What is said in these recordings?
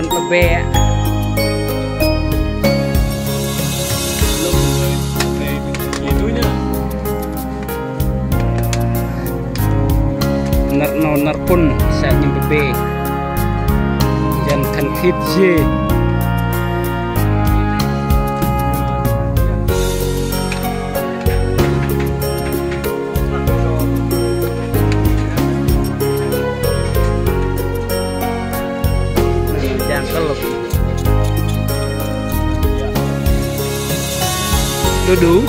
nhon bờ bè nar pun sa nyum bờ bè jan kan khit je Dudu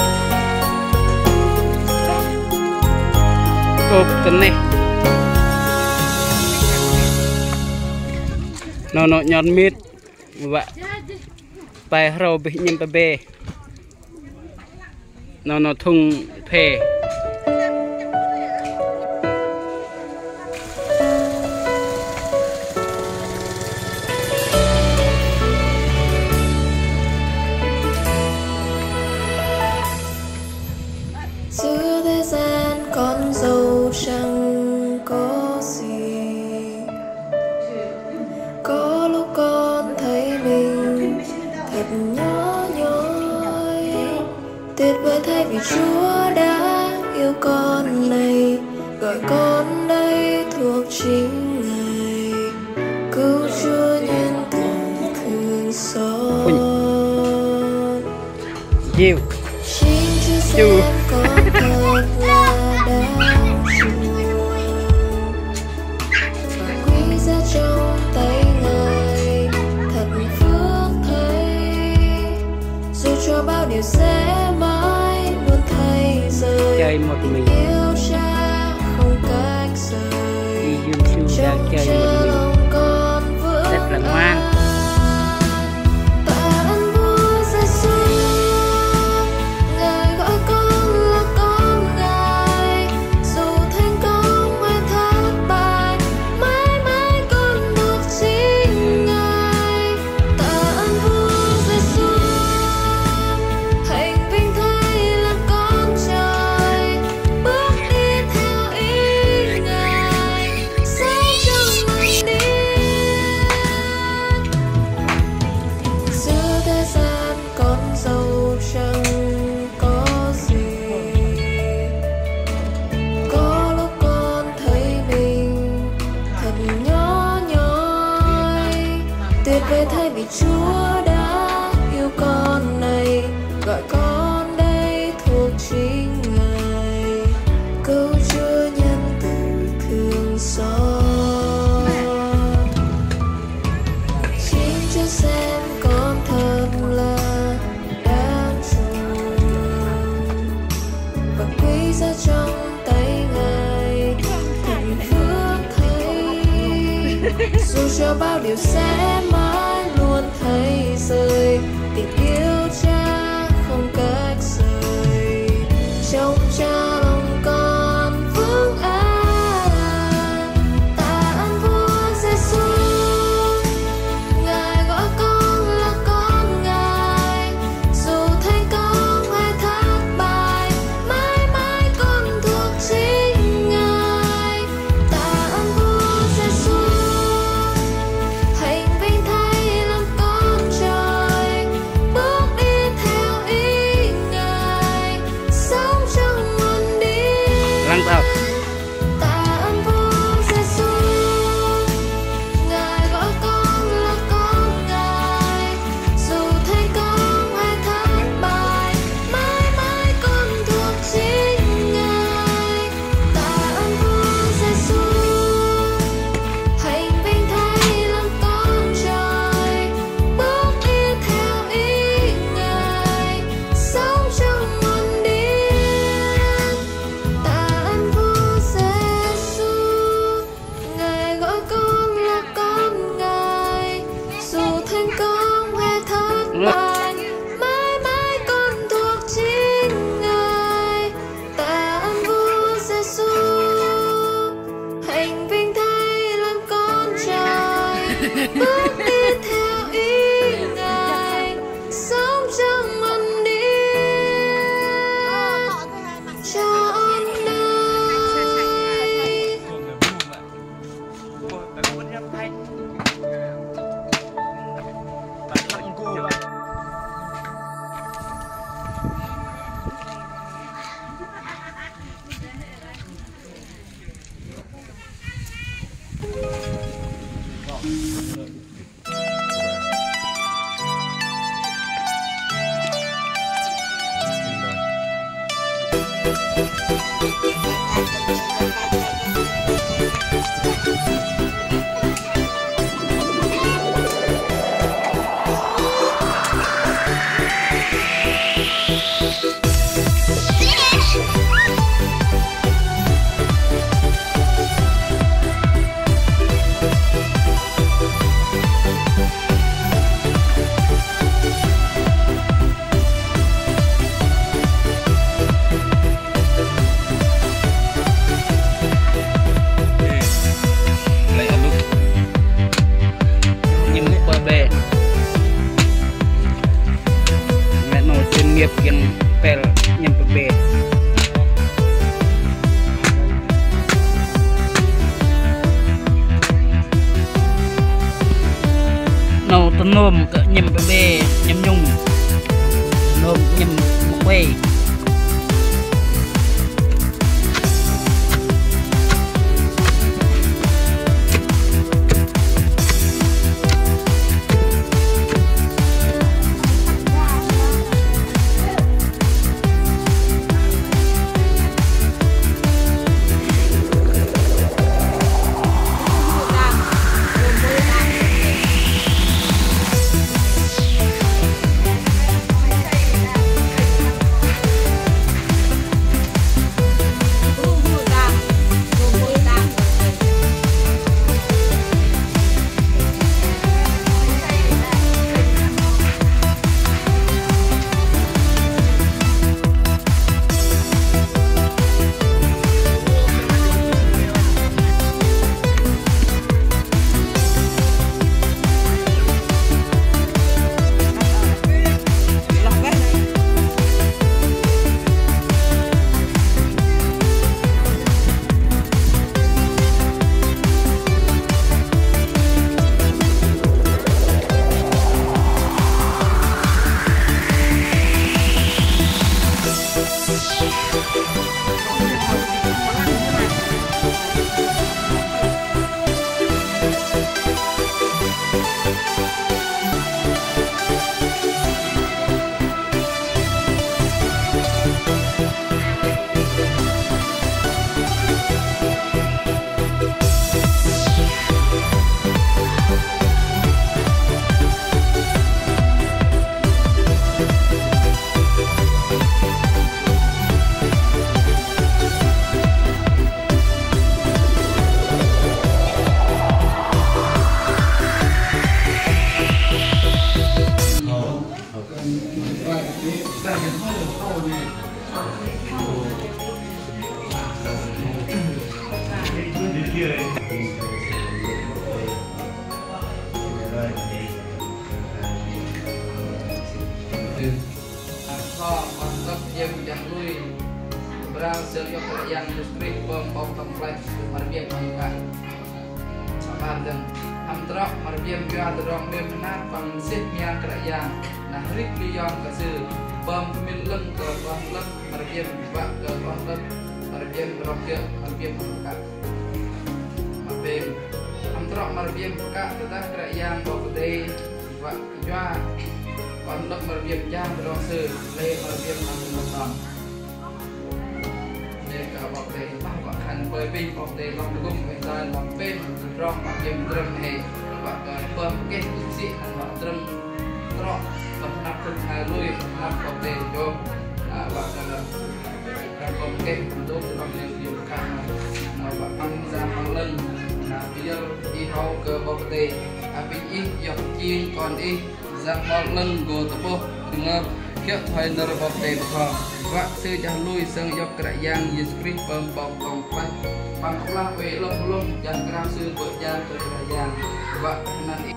Cộp tên này Nó nhọn mít Vậy Bài râu bị nhầm bà bê Nó thùng phê Giữa thế gian con dâu chẳng có gì. Có lúc con thấy mình thật nhỏ nhoi. Tuyệt vời thay vì Chúa đã yêu con này, gọi con đây thuộc chính Ngài. Cứu Chúa nhân từ thương xót. Chính Chúa xem con thật là đáng chuộng và quý giá trong tay Ngài, thật phước thay. Dù cho bao điều sẽ mãi luôn thay rời, tình yêu Cha không cách rời. Trong Cha lòng con vững an. Tuyệt vời thay vì Chúa đã yêu con này, gọi con đây thuộc chính Ngài. Cứu Chúa nhân từ thương xót. Chính Chúa xem con thật là đáng chuộng và quý giá trong tay Ngài, thật phước thay. Dù cho bao điều sẽ mãi luôn thay rời, tình yêu Cha không cách rời. Trong Cha lòng con vững an. Tạ ơn Vua Giêsu, Ngài gọi con là con Ngài. Dù thành công hay thất bại, mãi mãi con thuộc chính Ngài. Tạ ơn Vua Giêsu, hạnh vinh thay làm con trời, bước đi theo ý Ngài, sống trong nguồn điển. Tạ ơn Vua Giêsu, Ngài gọi con là con Ngài. Dù thành công hay thất bại, mãi mãi con thuộc chính Ngài. Tạ ơn Vua Giêsu, hạnh vinh thay làm con trời, bước đi theo ý Ngài, sống trong nguồn điển. Tạ ơn Vua Giêsu, Ngài gọi con là con Ngài. Dù thành công hay thất bại, mãi mãi con thuộc chính Ngài. Tạ ơn Vua Giêsu, hạnh vinh thay làm con trời, bước đi theo ý Ngài, sống trong nguồn điển trọn đời. bê mẹ nó chuyên nghiệp kiên pel nhầm bê nấu tôm nôm nhầm bê nhầm nhung nôm nhầm quay berhasil yang justru bom kompleks marbiak mangka sabardan amtrok marbiak juga dorong benar pangsit yang kerajaan nah rik liang kasih bom pemilang ke bom lek marbiak juga ke bom lek marbiak rokyat marbiak mangka mabem amtrok marbiak mangka tetap kerajaan bokde juga bom lek marbiak jang dorong se le marbiak mangka bọc đề bọc bọc hành bởi vì bọc đề lòng gồm người ta lòng bên rong bọc dìm trầm hệ bọc bơm kết cũng xị bọc trầm trọ bọc nắp thân hai lui nắp bọc đề cho bọc bọc kết cũng tốt lòng đều dìm khăn bọc băng ra băng lưng bây giờ đi hậu cơ bọc đề bình ít dọc chiên còn đi ra bọc lưng gồ tập bộ ngơ kéo thoại nở bọc đề bọc và sư jangan lui sang yok kerajaan Yesus Kristus pembom komplek pangklah welong jangan kerang sư berjalan ke kerajaan và nanti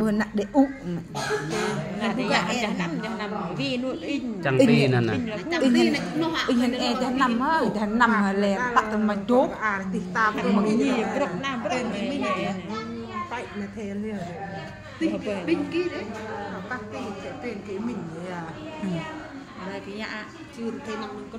vừa nặng để ụ là thì jangan nằm vì nuôi in chẳng vì nè in hình e jangan nằm á jangan nằm lẹ tắt mà chốt mà cái gì cái độc nam cái độc bậy mà thế liền tinh binh kia đấy bác tinh sẽ tên cái mình đấy à đây cái nhà chưa thấy nằm có